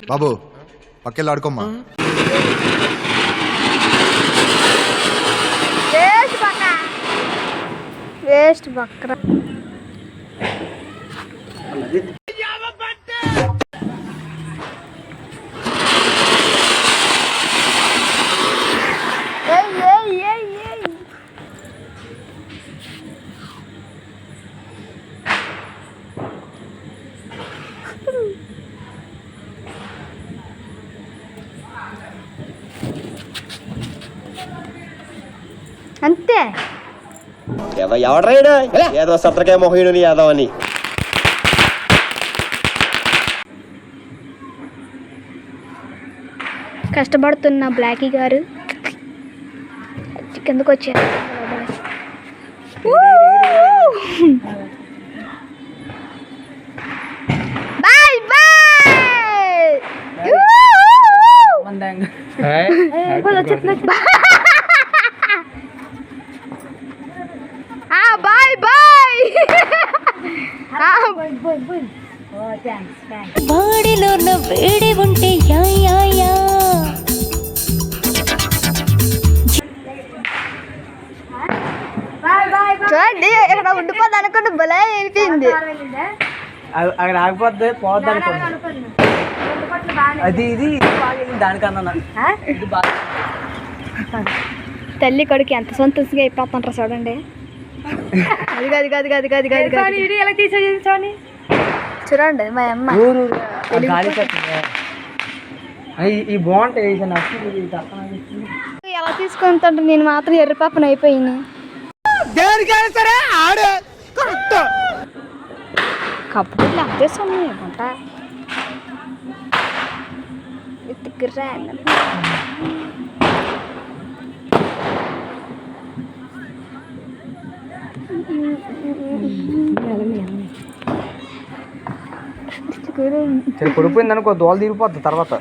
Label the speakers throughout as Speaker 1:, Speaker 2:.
Speaker 1: బాబు పక్కెళ్ళి ఆడుకోమ్మా.
Speaker 2: Waste Bakra. అంతే
Speaker 3: ఎవడ్రాడు ఏదో సత్రకాయ మొహయుడు యాదవ్ అని.
Speaker 2: కష్టపడుతున్న బ్లాకీ గారు కిందకు వచ్చారు. Bye bye. Bye bye.
Speaker 4: బాడీలో వేడి ఉంటే యా యా యా.
Speaker 2: చూడండి ఇక్కడ ఉండిపోద్ది అనుకుంటే భలే అనిపించింది.
Speaker 5: అక్కడ ఆగిపోద్ది పోద్ది అనుకున్నా. అది ఇది దానికన్నా
Speaker 2: తల్లి కొడుకు ఎంత సంతోషంగా అయిపోతుంటారు చూడండి. అది కాదు కాదు కాదు కాదు కాదు కాదు ఎలా తీసేది చూడండి మా అమ్మ
Speaker 5: ఈ బాగుంటాయి.
Speaker 2: ఎలా తీసుకుంటుంటే నేను మాత్రం ఎర్రపాపను అయిపోయింది. కప్పు అప్పేసాను ఏమంట ఎత్తుకురా.
Speaker 5: పడిపోయింది అనుకో దోలు తీరిపోద్ది తర్వాత.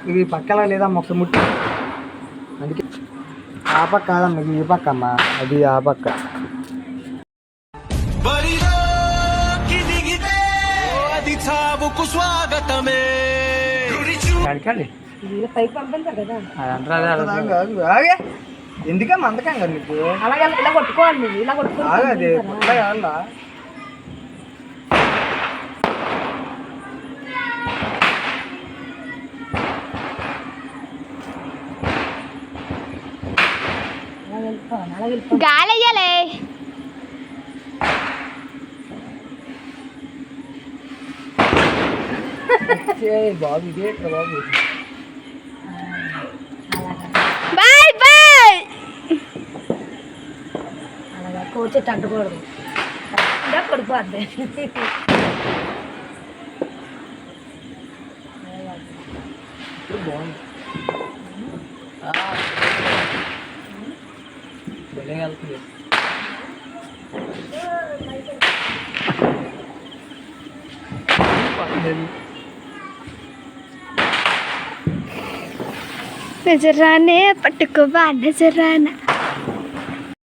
Speaker 5: ఇది పక్కలా లేదా మొక్క ముట్టి అందుకే ఆ పక్క కాదమ్మా ఈ పక్క అమ్మా. అది ఆ పక్క. ఎందుకమ్మా అందుకం కదా నీకు ఇలా కొట్టుకోవాలి. ఇలా కొట్టుకోవాలి.
Speaker 2: గాలి అయ్యాలే.
Speaker 5: బాబు ఇదే బాబు.
Speaker 2: Bye bye.
Speaker 4: అలాగా కోచి తట్టుకోవడం పడిపోద్ది.
Speaker 5: బాగుంది.
Speaker 2: నజరానే పట్టుకోవా నజరానా.